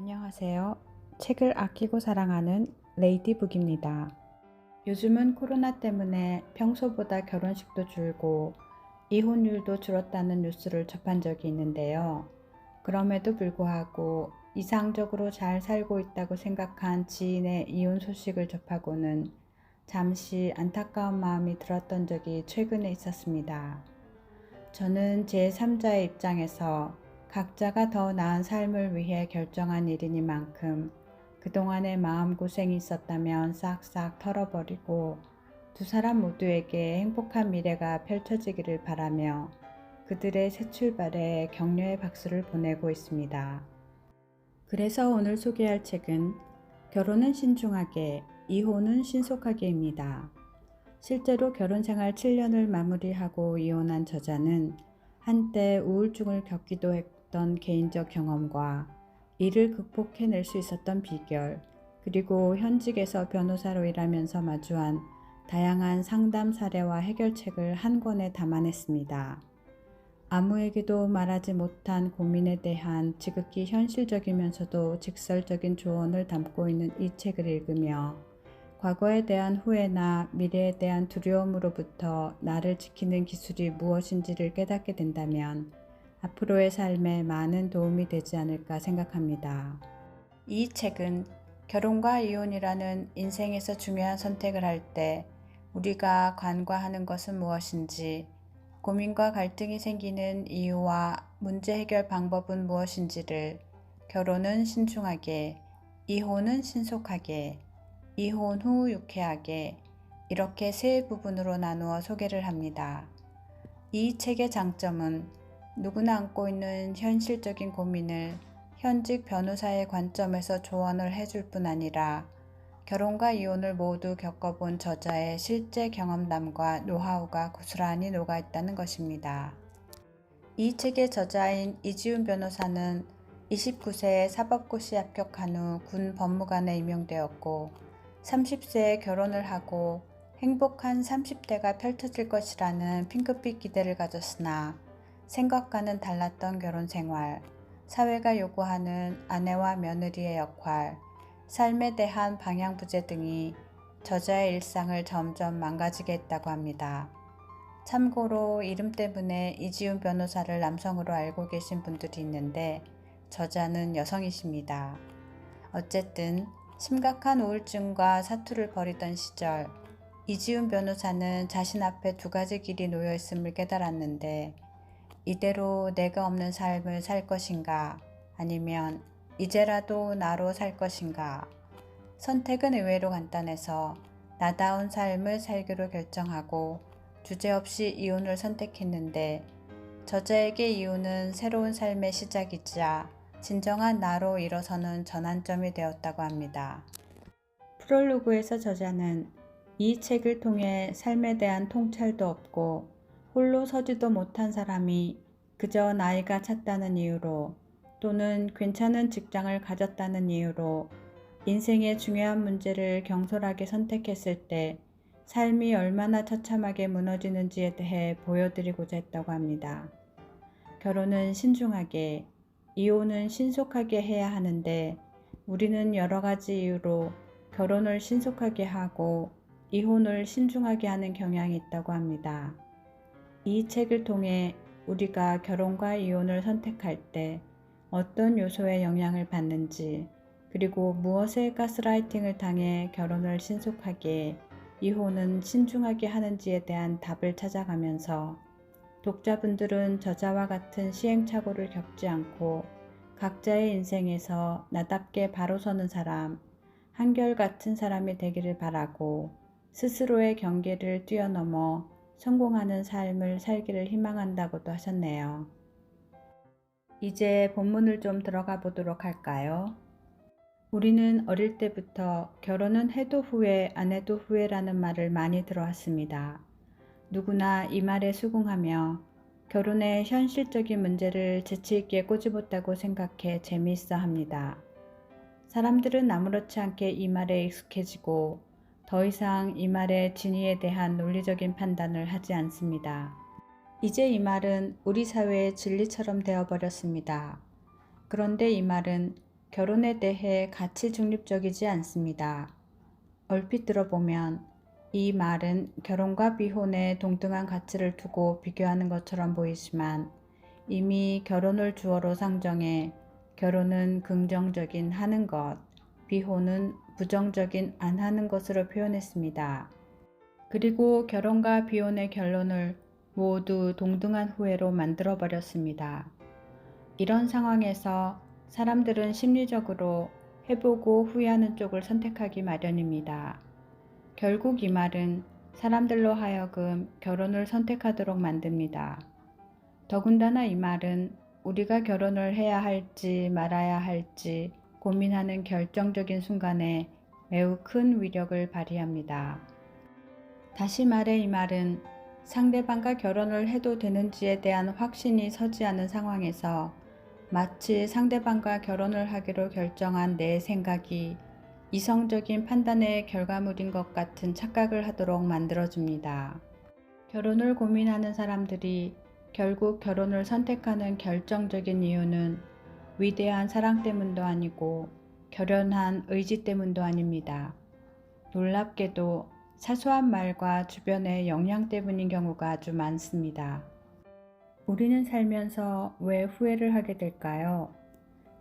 안녕하세요. 책을 아끼고 사랑하는 레이디북입니다. 요즘은 코로나 때문에 평소보다 결혼식도 줄고 이혼율도 줄었다는 뉴스를 접한 적이 있는데요. 그럼에도 불구하고 이상적으로 잘 살고 있다고 생각한 지인의 이혼 소식을 접하고는 잠시 안타까운 마음이 들었던 적이 최근에 있었습니다. 저는 제3자의 입장에서 각자가 더 나은 삶을 위해 결정한 일이니만큼 그동안의 마음고생이 있었다면 싹싹 털어버리고 두 사람 모두에게 행복한 미래가 펼쳐지기를 바라며 그들의 새 출발에 격려의 박수를 보내고 있습니다. 그래서 오늘 소개할 책은 결혼은 신중하게, 이혼은 신속하게입니다. 실제로 결혼생활 7년을 마무리하고 이혼한 저자는 한때 우울증을 겪기도 했던 개인적 경험과 이를 극복해낼 수 있었던 비결, 그리고 현직에서 변호사로 일하면서 마주한 다양한 상담 사례와 해결책을 한 권에 담아냈습니다. 아무에게도 말하지 못한 고민에 대한 지극히 현실적이면서도 직설적인 조언을 담고 있는 이 책을 읽으며 과거에 대한 후회나 미래에 대한 두려움으로부터 나를 지키는 기술이 무엇인지를 깨닫게 된다면 앞으로의 삶에 많은 도움이 되지 않을까 생각합니다. 이 책은 결혼과 이혼이라는 인생에서 중요한 선택을 할 때 우리가 간과하는 것은 무엇인지, 고민과 갈등이 생기는 이유와 문제 해결 방법은 무엇인지를 결혼은 신중하게, 이혼은 신속하게, 이혼 후 유쾌하게 이렇게 세 부분으로 나누어 소개를 합니다. 이 책의 장점은 누구나 안고 있는 현실적인 고민을 현직 변호사의 관점에서 조언을 해줄 뿐 아니라 결혼과 이혼을 모두 겪어본 저자의 실제 경험담과 노하우가 고스란히 녹아있다는 것입니다. 이 책의 저자인 이지훈 변호사는 29세에 사법고시 합격한 후 군 법무관에 임용되었고 30세에 결혼을 하고 행복한 30대가 펼쳐질 것이라는 핑크빛 기대를 가졌으나 생각과는 달랐던 결혼 생활, 사회가 요구하는 아내와 며느리의 역할, 삶에 대한 방향부재 등이 저자의 일상을 점점 망가지게 했다고 합니다. 참고로 이름 때문에 이지훈 변호사를 남성으로 알고 계신 분들이 있는데 저자는 여성이십니다. 어쨌든 심각한 우울증과 사투를 벌이던 시절 이지훈 변호사는 자신 앞에 두 가지 길이 놓여 있음을 깨달았는데 이대로 내가 없는 삶을 살 것인가 아니면 이제라도 나로 살 것인가. 선택은 의외로 간단해서 나다운 삶을 살기로 결정하고 주저없이 이혼을 선택했는데 저자에게 이혼은 새로운 삶의 시작이자 진정한 나로 일어서는 전환점이 되었다고 합니다. 프롤로그에서 저자는 이 책을 통해 삶에 대한 통찰도 없고 홀로 서지도 못한 사람이 그저 나이가 찼다는 이유로 또는 괜찮은 직장을 가졌다는 이유로 인생의 중요한 문제를 경솔하게 선택했을 때 삶이 얼마나 처참하게 무너지는지에 대해 보여드리고자 했다고 합니다. 결혼은 신중하게, 이혼은 신속하게 해야 하는데 우리는 여러 가지 이유로 결혼을 신속하게 하고 이혼을 신중하게 하는 경향이 있다고 합니다. 이 책을 통해 우리가 결혼과 이혼을 선택할 때 어떤 요소에 영향을 받는지, 그리고 무엇에 가스라이팅을 당해 결혼을 신속하게, 이혼은 신중하게 하는지에 대한 답을 찾아가면서 독자분들은 저자와 같은 시행착오를 겪지 않고 각자의 인생에서 나답게 바로 서는 사람, 한결같은 사람이 되기를 바라고 스스로의 경계를 뛰어넘어 성공하는 삶을 살기를 희망한다고도 하셨네요. 이제 본문을 좀 들어가 보도록 할까요? 우리는 어릴 때부터 결혼은 해도 후회, 안 해도 후회라는 말을 많이 들어왔습니다. 누구나 이 말에 수긍하며 결혼의 현실적인 문제를 재치있게 꼬집었다고 생각해 재미있어 합니다. 사람들은 아무렇지 않게 이 말에 익숙해지고 더 이상 이 말의 진위에 대한 논리적인 판단을 하지 않습니다. 이제 이 말은 우리 사회의 진리처럼 되어버렸습니다. 그런데 이 말은 결혼에 대해 가치 중립적이지 않습니다. 얼핏 들어보면 이 말은 결혼과 비혼의 동등한 가치를 두고 비교하는 것처럼 보이지만 이미 결혼을 주어로 상정해 결혼은 긍정적인 하는 것, 비혼은 부정적인 안 하는 것으로 표현했습니다. 그리고 결혼과 비혼의 결론을 모두 동등한 후회로 만들어 버렸습니다. 이런 상황에서 사람들은 심리적으로 해보고 후회하는 쪽을 선택하기 마련입니다. 결국 이 말은 사람들로 하여금 결혼을 선택하도록 만듭니다. 더군다나 이 말은 우리가 결혼을 해야 할지 말아야 할지 고민하는 결정적인 순간에 매우 큰 위력을 발휘합니다. 다시 말해 이 말은 상대방과 결혼을 해도 되는지에 대한 확신이 서지 않은 상황에서 마치 상대방과 결혼을 하기로 결정한 내 생각이 이성적인 판단의 결과물인 것 같은 착각을 하도록 만들어줍니다. 결혼을 고민하는 사람들이 결국 결혼을 선택하는 결정적인 이유는 위대한 사랑 때문도 아니고 결연한 의지 때문도 아닙니다. 놀랍게도 사소한 말과 주변의 영향 때문인 경우가 아주 많습니다. 우리는 살면서 왜 후회를 하게 될까요?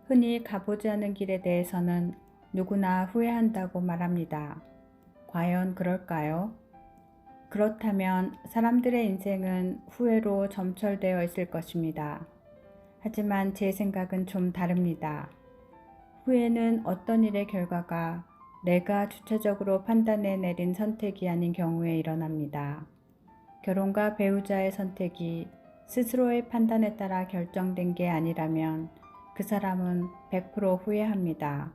흔히 가보지 않은 길에 대해서는 누구나 후회한다고 말합니다. 과연 그럴까요? 그렇다면 사람들의 인생은 후회로 점철되어 있을 것입니다. 하지만 제 생각은 좀 다릅니다. 후회는 어떤 일의 결과가 내가 주체적으로 판단해 내린 선택이 아닌 경우에 일어납니다. 결혼과 배우자의 선택이 스스로의 판단에 따라 결정된 게 아니라면 그 사람은 100% 후회합니다.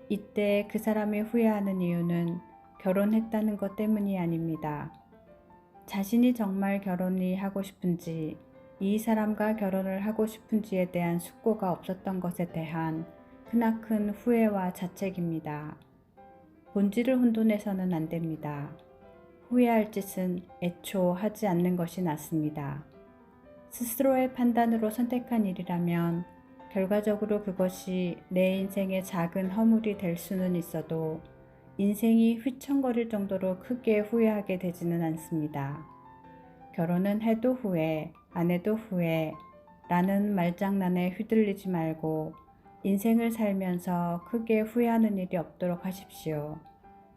이때 그 사람이 후회하는 이유는 결혼했다는 것 때문이 아닙니다. 자신이 정말 결혼이 하고 싶은지, 이 사람과 결혼을 하고 싶은지에 대한 숙고가 없었던 것에 대한 크나큰 후회와 자책입니다. 본질을 혼돈해서는 안 됩니다. 후회할 짓은 애초 하지 않는 것이 낫습니다. 스스로의 판단으로 선택한 일이라면 결과적으로 그것이 내 인생의 작은 허물이 될 수는 있어도 인생이 휘청거릴 정도로 크게 후회하게 되지는 않습니다. 결혼은 해도 후회, 안 해도 후회 라는 말장난에 휘둘리지 말고 인생을 살면서 크게 후회하는 일이 없도록 하십시오.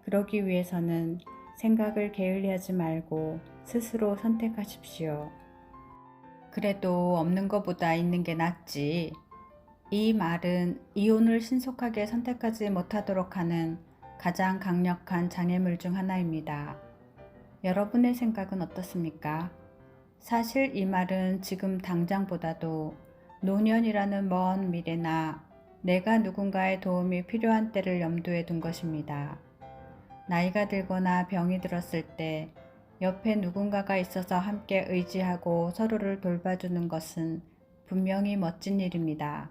그러기 위해서는 생각을 게을리하지 말고 스스로 선택하십시오. 그래도 없는 것보다 있는 게 낫지. 이 말은 이혼을 신속하게 선택하지 못하도록 하는 가장 강력한 장애물 중 하나입니다. 여러분의 생각은 어떻습니까? 사실 이 말은 지금 당장보다도 노년이라는 먼 미래나 내가 누군가의 도움이 필요한 때를 염두에 둔 것입니다. 나이가 들거나 병이 들었을 때 옆에 누군가가 있어서 함께 의지하고 서로를 돌봐주는 것은 분명히 멋진 일입니다.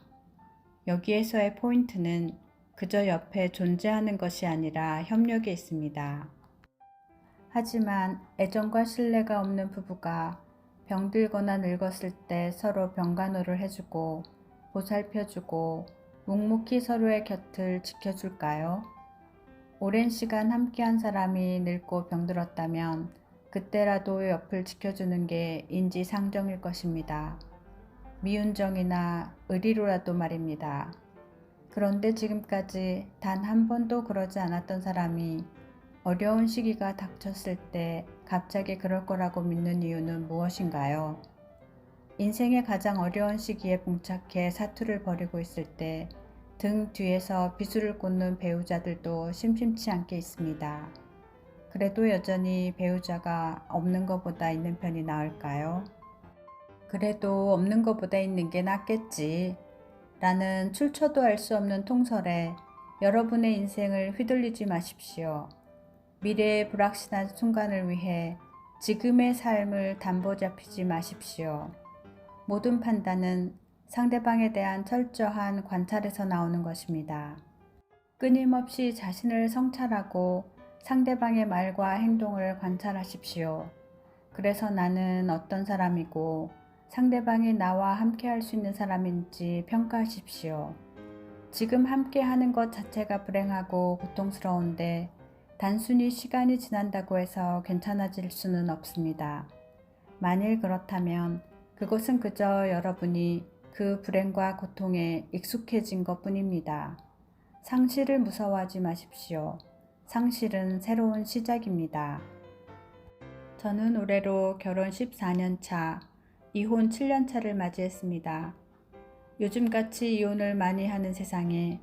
여기에서의 포인트는 그저 옆에 존재하는 것이 아니라 협력에 있습니다. 하지만 애정과 신뢰가 없는 부부가 병들거나 늙었을 때 서로 병간호를 해주고 보살펴주고 묵묵히 서로의 곁을 지켜줄까요? 오랜 시간 함께한 사람이 늙고 병들었다면 그때라도 옆을 지켜주는 게 인지상정일 것입니다. 미운정이나 의리로라도 말입니다. 그런데 지금까지 단 한 번도 그러지 않았던 사람이 어려운 시기가 닥쳤을 때 갑자기 그럴 거라고 믿는 이유는 무엇인가요? 인생의 가장 어려운 시기에 봉착해 사투를 벌이고 있을 때 등 뒤에서 비수를 꽂는 배우자들도 심심치 않게 있습니다. 그래도 여전히 배우자가 없는 것보다 있는 편이 나을까요? 그래도 없는 것보다 있는 게 낫겠지 라는 출처도 알 수 없는 통설에 여러분의 인생을 휘둘리지 마십시오. 미래의 불확실한 순간을 위해 지금의 삶을 담보 잡히지 마십시오. 모든 판단은 상대방에 대한 철저한 관찰에서 나오는 것입니다. 끊임없이 자신을 성찰하고 상대방의 말과 행동을 관찰하십시오. 그래서 나는 어떤 사람이고 상대방이 나와 함께 할 수 있는 사람인지 평가하십시오. 지금 함께 하는 것 자체가 불행하고 고통스러운데 단순히 시간이 지난다고 해서 괜찮아질 수는 없습니다. 만일 그렇다면 그것은 그저 여러분이 그 불행과 고통에 익숙해진 것 뿐입니다. 상실을 무서워하지 마십시오. 상실은 새로운 시작입니다. 저는 올해로 결혼 14년 차, 이혼 7년 차를 맞이했습니다. 요즘같이 이혼을 많이 하는 세상에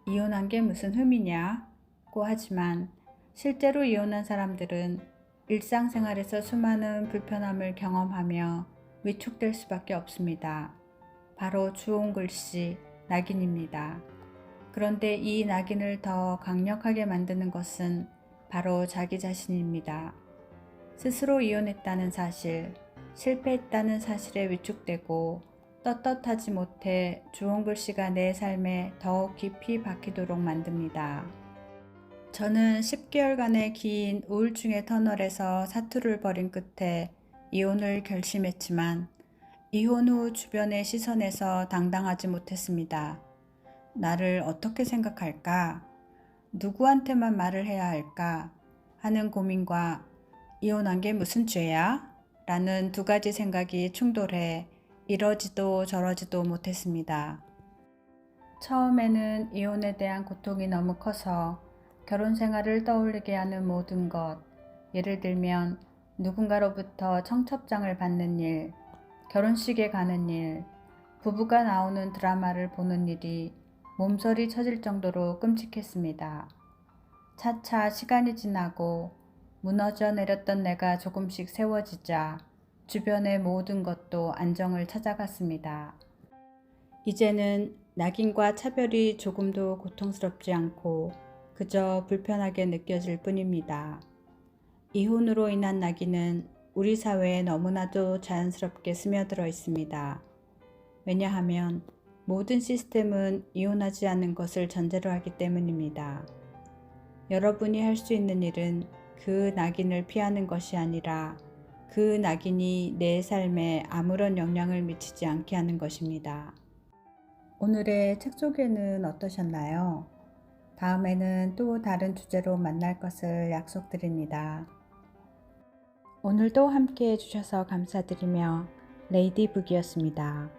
이혼한 게 무슨 흠이냐고 하지만 실제로 이혼한 사람들은 일상생활에서 수많은 불편함을 경험하며 위축될 수밖에 없습니다. 바로 주홍 글씨, 낙인입니다. 그런데 이 낙인을 더 강력하게 만드는 것은 바로 자기 자신입니다. 스스로 이혼했다는 사실, 실패했다는 사실에 위축되고 떳떳하지 못해 주홍 글씨가 내 삶에 더욱 깊이 박히도록 만듭니다. 저는 10개월간의 긴 우울증의 터널에서 사투를 벌인 끝에 이혼을 결심했지만 이혼 후 주변의 시선에서 당당하지 못했습니다. 나를 어떻게 생각할까? 누구한테만 말을 해야 할까? 하는 고민과 이혼한 게 무슨 죄야? 라는 두 가지 생각이 충돌해 이러지도 저러지도 못했습니다. 처음에는 이혼에 대한 고통이 너무 커서 결혼 생활을 떠올리게 하는 모든 것, 예를 들면 누군가로부터 청첩장을 받는 일, 결혼식에 가는 일, 부부가 나오는 드라마를 보는 일이 몸서리 쳐질 정도로 끔찍했습니다. 차차 시간이 지나고 무너져 내렸던 내가 조금씩 세워지자 주변의 모든 것도 안정을 찾아갔습니다. 이제는 낙인과 차별이 조금도 고통스럽지 않고 그저 불편하게 느껴질 뿐입니다. 이혼으로 인한 낙인은 우리 사회에 너무나도 자연스럽게 스며들어 있습니다. 왜냐하면 모든 시스템은 이혼하지 않는 것을 전제로 하기 때문입니다. 여러분이 할 수 있는 일은 그 낙인을 피하는 것이 아니라 그 낙인이 내 삶에 아무런 영향을 미치지 않게 하는 것입니다. 오늘의 책 소개는 어떠셨나요? 다음에는 또 다른 주제로 만날 것을 약속드립니다. 오늘도 함께 해주셔서 감사드리며 레이디북이었습니다.